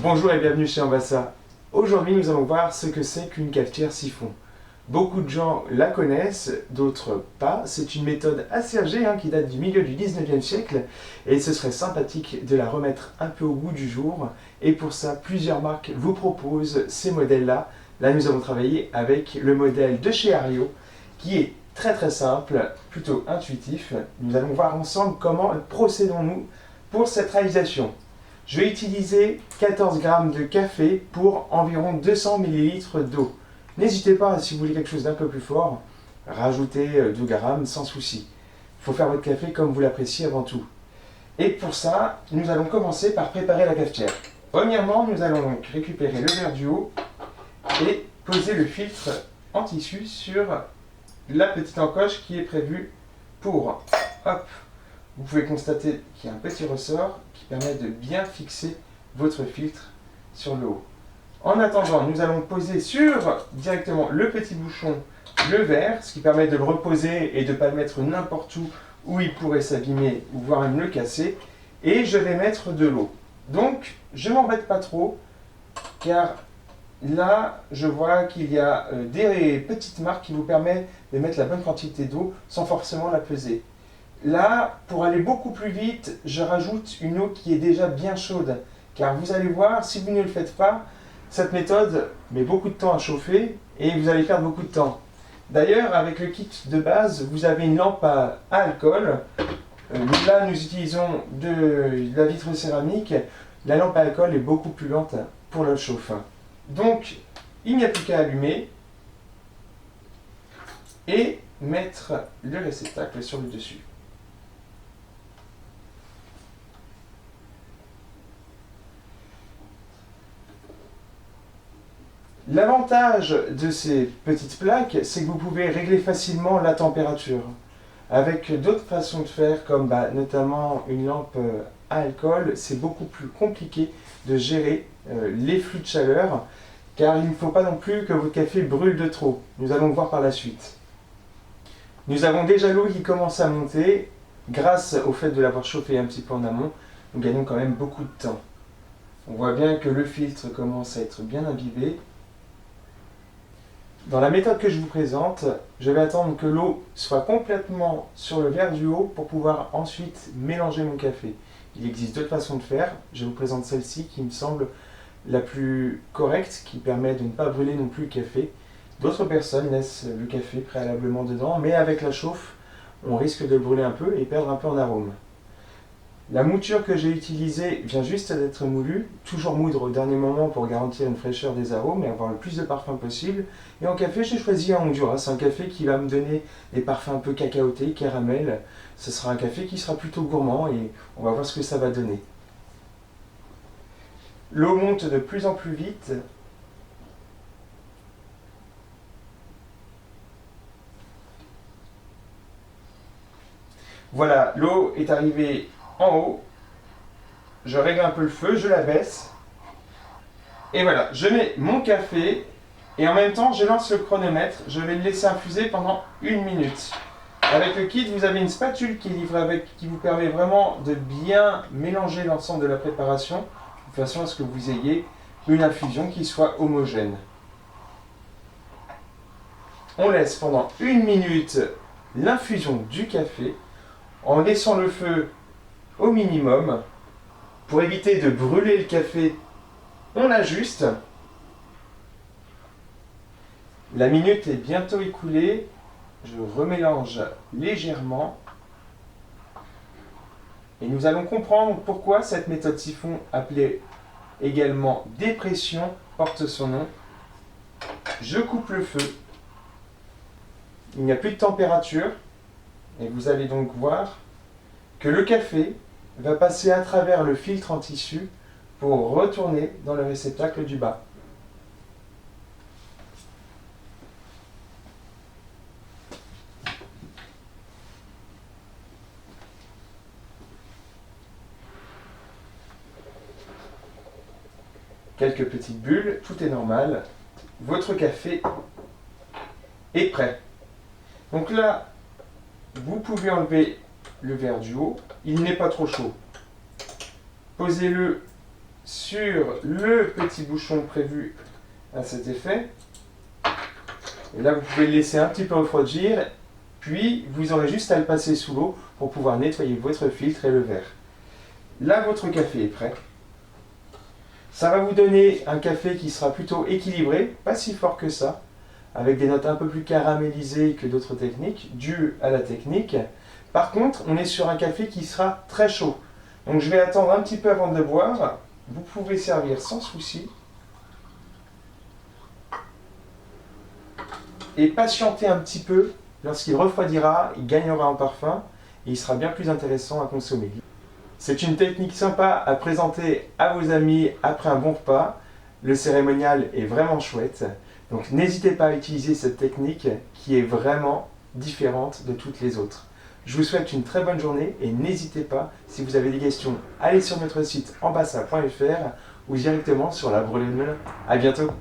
Bonjour et bienvenue chez Ambassa. Aujourd'hui, nous allons voir ce que c'est qu'une cafetière siphon. Beaucoup de gens la connaissent, d'autres pas. C'est une méthode assez âgée qui date du milieu du 19e siècle et ce serait sympathique de la remettre un peu au goût du jour. Et pour ça, plusieurs marques vous proposent ces modèles-là. Là, nous avons travaillé avec le modèle de chez Ario qui est très simple, plutôt intuitif. Nous allons voir ensemble comment procédons-nous pour cette réalisation. Je vais utiliser 14 g de café pour environ 200 ml d'eau. N'hésitez pas, si vous voulez quelque chose d'un peu plus fort, rajoutez 2 g sans souci. Il faut faire votre café comme vous l'appréciez avant tout. Et pour ça, nous allons commencer par préparer la cafetière. Premièrement, nous allons donc récupérer le verre du haut et poser le filtre en tissu sur la petite encoche qui est prévue pour. Hop, vous pouvez constater qu'il y a un petit ressort qui permet de bien fixer votre filtre sur le haut. En attendant, nous allons poser directement le petit bouchon le verre, ce qui permet de le reposer et de ne pas le mettre n'importe où il pourrait s'abîmer ou voire même le casser. Et je vais mettre de l'eau. Donc, je ne m'embête pas trop, car là, je vois qu'il y a des petites marques qui vous permettent de mettre la bonne quantité d'eau sans forcément la peser. Là, pour aller beaucoup plus vite, je rajoute une eau qui est déjà bien chaude. Car vous allez voir, si vous ne le faites pas, cette méthode met beaucoup de temps à chauffer et vous allez perdre beaucoup de temps. D'ailleurs, avec le kit de base, vous avez une lampe à alcool. Là, nous utilisons de la vitre céramique. La lampe à alcool est beaucoup plus lente pour le chauffe. Donc, il n'y a plus qu'à allumer et mettre le réceptacle sur le dessus. L'avantage de ces petites plaques, c'est que vous pouvez régler facilement la température. Avec d'autres façons de faire, comme notamment une lampe à alcool, c'est beaucoup plus compliqué de gérer les flux de chaleur, car il ne faut pas non plus que votre café brûle de trop. Nous allons voir par la suite. Nous avons déjà l'eau qui commence à monter. Grâce au fait de l'avoir chauffé un petit peu en amont, nous gagnons quand même beaucoup de temps. On voit bien que le filtre commence à être bien imbibé. Dans la méthode que je vous présente, je vais attendre que l'eau soit complètement sur le verre du haut pour pouvoir ensuite mélanger mon café. Il existe d'autres façons de faire, je vous présente celle-ci qui me semble la plus correcte, qui permet de ne pas brûler non plus le café. D'autres personnes laissent le café préalablement dedans, mais avec la chauffe, on risque de le brûler un peu et perdre un peu en arôme. La mouture que j'ai utilisée vient juste d'être moulue, toujours moudre au dernier moment pour garantir une fraîcheur des arômes et avoir le plus de parfum possible. Et en café, j'ai choisi un Honduras, un café qui va me donner des parfums un peu cacaotés, caramel. Ce sera un café qui sera plutôt gourmand et on va voir ce que ça va donner. L'eau monte de plus en plus vite. Voilà, l'eau est arrivée en haut, je règle un peu le feu, je la baisse, et voilà, je mets mon café, et en même temps je lance le chronomètre, je vais le laisser infuser pendant 1 minute. Avec le kit, vous avez une spatule qui est livrée avec, qui vous permet vraiment de bien mélanger l'ensemble de la préparation, de façon à ce que vous ayez une infusion qui soit homogène. On laisse pendant 1 minute l'infusion du café, en laissant le feu au minimum. Pour éviter de brûler le café, on ajuste. La minute est bientôt écoulée. Je remélange légèrement. Et nous allons comprendre pourquoi cette méthode siphon, appelée également dépression, porte son nom. Je coupe le feu. Il n'y a plus de température. Et vous allez donc voir que le café va passer à travers le filtre en tissu pour retourner dans le réceptacle du bas. Quelques petites bulles, tout est normal. Votre café est prêt. Donc là, vous pouvez enlever le verre du haut. Il n'est pas trop chaud. Posez-le sur le petit bouchon prévu à cet effet. Et là, vous pouvez le laisser un petit peu refroidir, puis vous aurez juste à le passer sous l'eau pour pouvoir nettoyer votre filtre et le verre. Là, votre café est prêt. Ça va vous donner un café qui sera plutôt équilibré, pas si fort que ça, avec des notes un peu plus caramélisées que d'autres techniques, dues à la technique. Par contre, on est sur un café qui sera très chaud. Donc je vais attendre un petit peu avant de le boire. Vous pouvez servir sans souci. Et patienter un petit peu. Lorsqu'il refroidira, il gagnera en parfum et il sera bien plus intéressant à consommer. C'est une technique sympa à présenter à vos amis après un bon repas. Le cérémonial est vraiment chouette. Donc n'hésitez pas à utiliser cette technique qui est vraiment différente de toutes les autres. Je vous souhaite une très bonne journée et n'hésitez pas, si vous avez des questions, allez sur notre site ambassa.fr ou directement sur la Brelet de Melun. À bientôt!